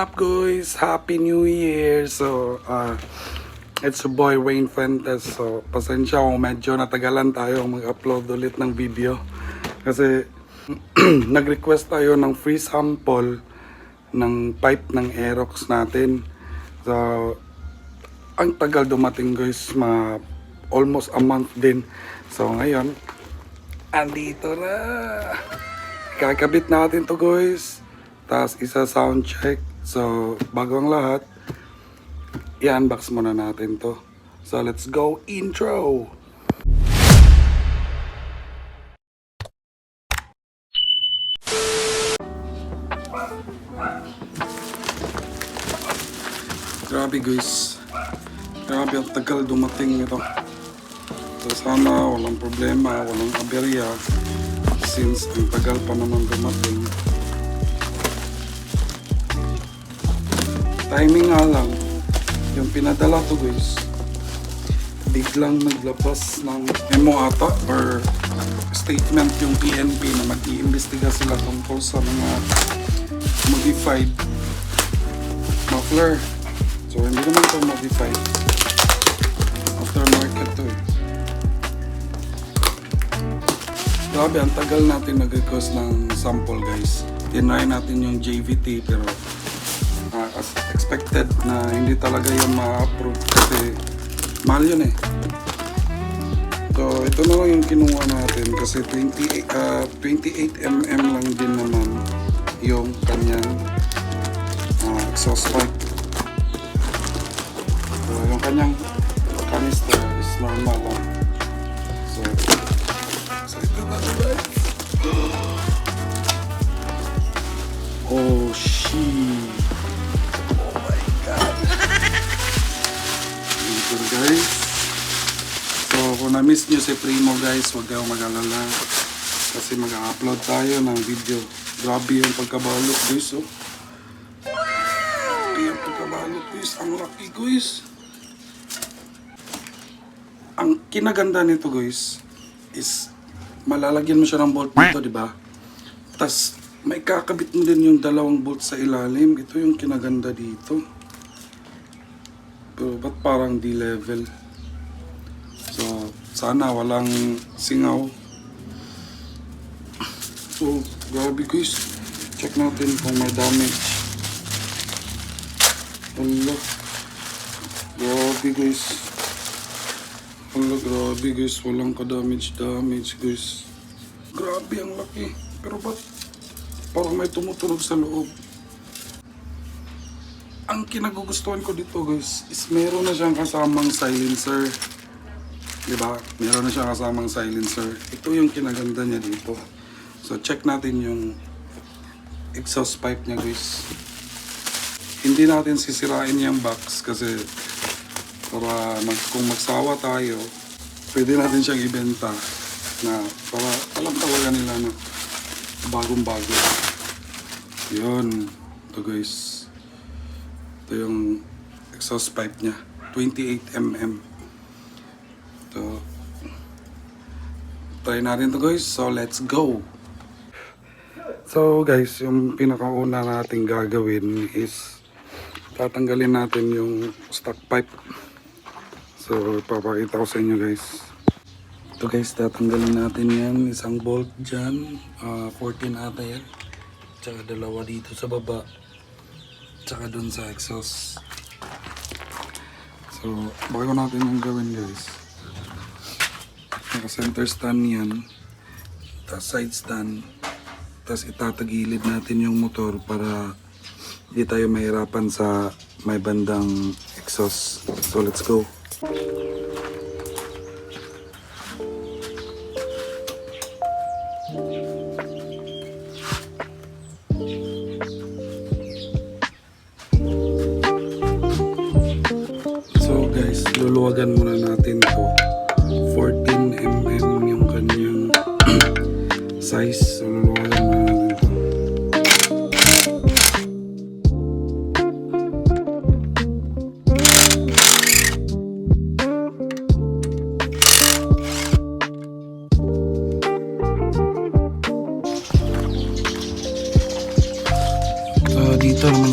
Up guys, Happy New Year. It's your boy Wayne Fuentes. So pasensya kung medyo natagalan tayo mag-upload ulit ng video kasi nag-request tayo ng free sample ng pipe ng Aerox natin. So ang tagal dumating guys, almost a month din. So ngayon andito na, kakabit natin to guys, tapos isa sound check. So bago ang lahat, i-unbox muna natin to. So let's go intro. Grabe guys, grabe ang tagal dumating ito. So sana walang problema, walang aberya, since ang tagal pa naman dumating. Timing nga lang, yung pinadala to guys, biglang naglabas ng memo ata or statement yung PNP na mag-iimbestiga sila tungkol sa mga modified muffler. So hindi naman ito modified, aftermarket to eh. Grabe, ang tagal natin nag-request ng sample guys. Tinry natin yung JVT pero as expected na hindi talaga yung ma-approve kasi mahal yun eh. So ito na lang yung kinuha natin kasi 28mm lang din naman yung kanyang exhaust pipe. So yung kanyang canister is normal lang. So ito na guys. Oh shit. Guys, so kung na-miss nyo si Primo guys, huwag kayong mag-alala kasi mag-upload tayo ng video. Grabe yung pagkabalot guys, oh. Grabe yung pagkabalot guys, ang laki guys. Ang kinaganda nito guys is malalagyan mo siya ng bolt dito, di ba? Tas may kakabit mo din yung dalawang bolt sa ilalim. Ito yung kinaganda dito. Pero ba't parang D-level? So, sana walang singaw. So, grabe guys. Check natin kung may damage. Hala. Grabe guys. Hala, grabe guys. Walang ka-damage guys. Grabe ang laki. Pero ba't parang may tumutunog sa loob? Ang kinagugustuhan ko dito guys is meron na siyang kasamang silencer. Diba? Meron na siyang kasamang silencer. Ito yung kinaganda niya dito. So check natin yung exhaust pipe niya guys. Hindi natin sisirain yung box kasi para kung magsawa tayo, pwede natin siyang ibenta na para alam talaga nila na bagong bago. Yun. Ito guys. Ito yung exhaust pipe niya, 28mm. So, try natin to guys. So, let's go! So guys, yung pinakauna nating gagawin is tatanggalin natin yung stock pipe. So, papakita ko sa inyo guys. Ito guys, tatanggalin natin yan. Isang bolt dyan, 14 ata yan. Tsaka dalawa dito sa baba. Tsaka dun sa exhaust. So, bago natin yung gawin guys, naka-center stand yan, tapos side stand, tapos itatagilid natin yung motor para hindi tayo mahirapan sa may bandang exhaust. So, let's go! Luluwagan muna natin to. 14mm yung kanyang size. So luluwagan muna natin to.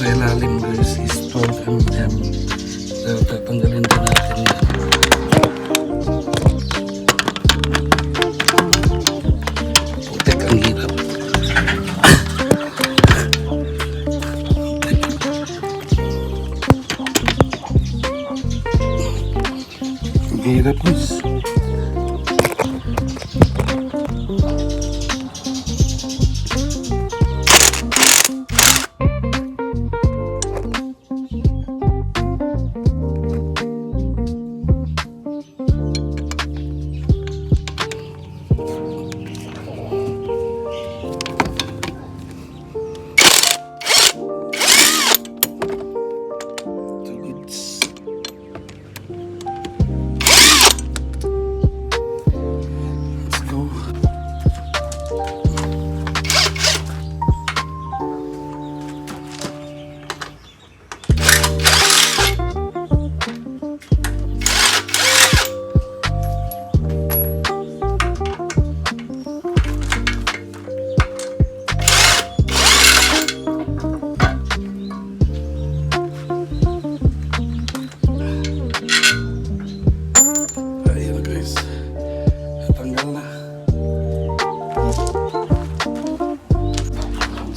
sa ilalim guys is 12mm. So, tatanggalin din natin yan. Putik, ang hirap. Ang hirap guys.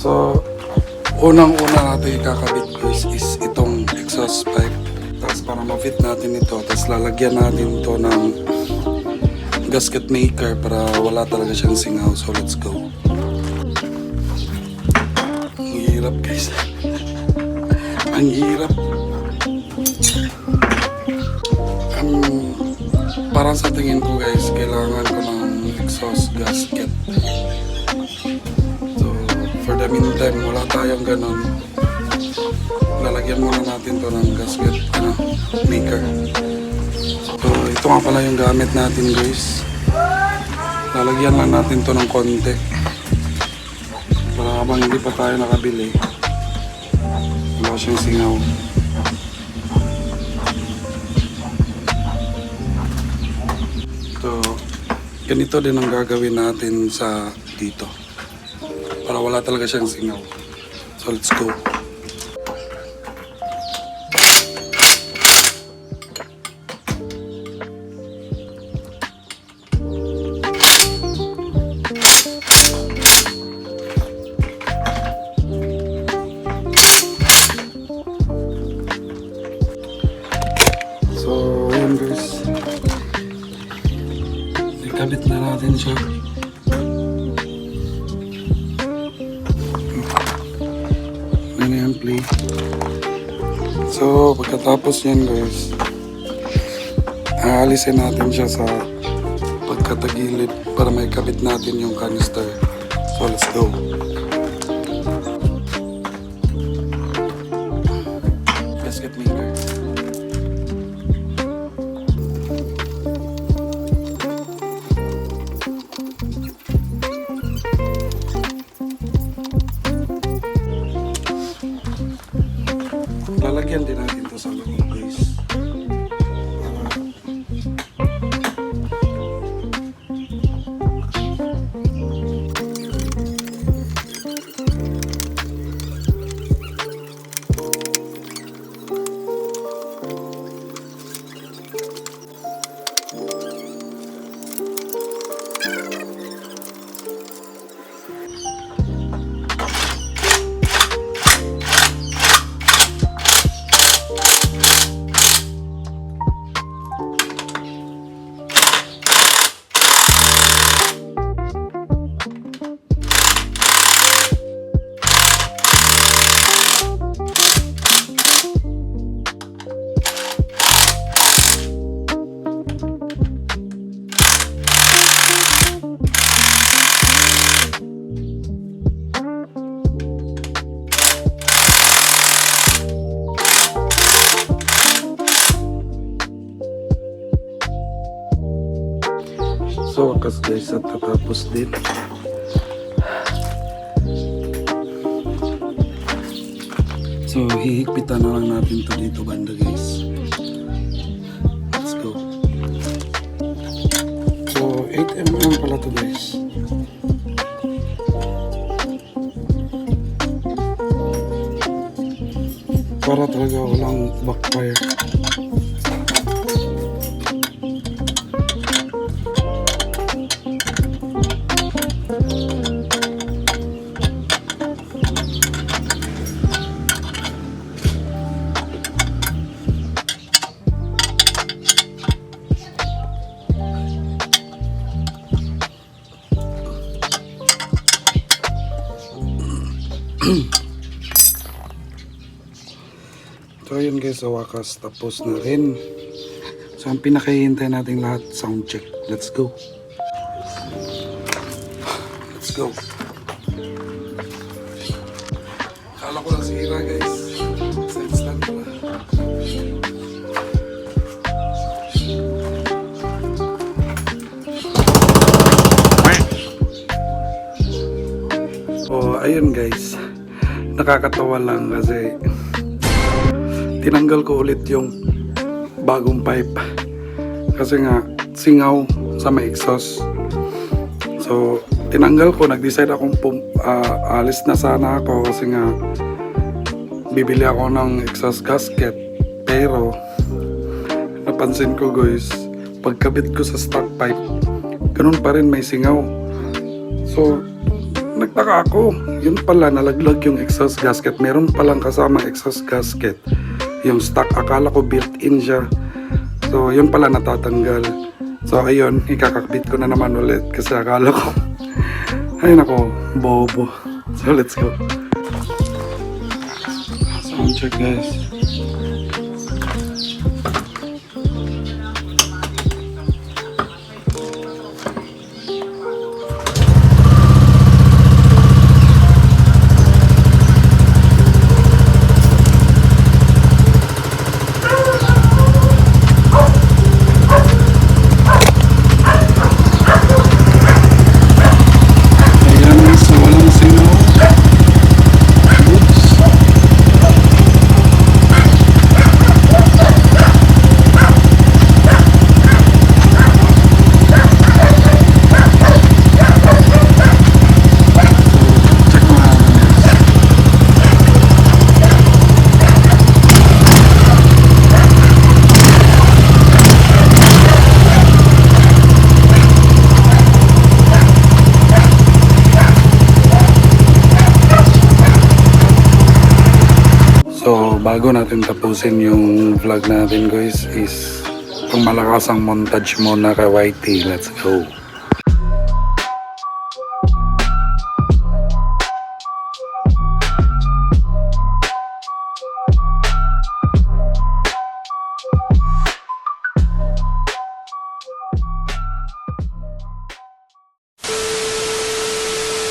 So, unang-una natin ikakabit guys is itong exhaust pipe. Tapos para ma-fit natin ito, tapos lalagyan natin ito ng gasket maker para wala talaga siyang singaw. So, let's go. Ang hirap guys. Ang hirap. Parang sa tingin ko guys, kailangan ko ng exhaust gasket. For the meantime, wala tayong ganun. Lalagyan muna natin to ng gasket maker. So, ito nga pala yung gamit natin guys. Lalagyan lang natin to ng konti. Para habang hindi pa tayo nakabili, wala siyang singaw. So, ganito din ang gagawin natin sa dito. Para wala talaga siyang singaw. So let's go. So yun guys. Ikabit na natin siya. Play. So, pagkatapos yan guys, aalisin natin siya sa pagkatagilid para may kabit natin yung canister. So, let's go. Gasket maker. Lalagyan din natin ito sa loob guys. So, wakas guys, at tatapos din. So, hihigpitan na lang natin to dito banda guys. Let's go. So, 8mm pala to guys. Para talaga walang backfire. So yun guys, sa wakas tapos na rin. So ang pinakahihintay natin lahat, sound check. Let's go. Let's go. Kala ko lang sira guys. Sa instant pala. So ayun guys, nakakatawa lang kasi tinanggal ko ulit yung bagong pipe kasi nga singaw sa may exhaust. So tinanggal ko, nag-decide akong alis na sana ako kasi nga bibili ako ng exhaust gasket, pero napansin ko guys, pagkabit ko sa stock pipe ganun pa rin may singaw. So nagtaka ako, yun pala nalaglag yung exhaust gasket, meron palang kasama exhaust gasket yung stock, akala ko built-in siya. So yun pala natatanggal. So ayun, ikakakbit ko na naman ulit kasi akala ko ay nako, bobo. So let's go. Sound check guys. So, bago natin tapusin yung vlog natin guys is pang malakas ang montage muna kay YT. Let's go.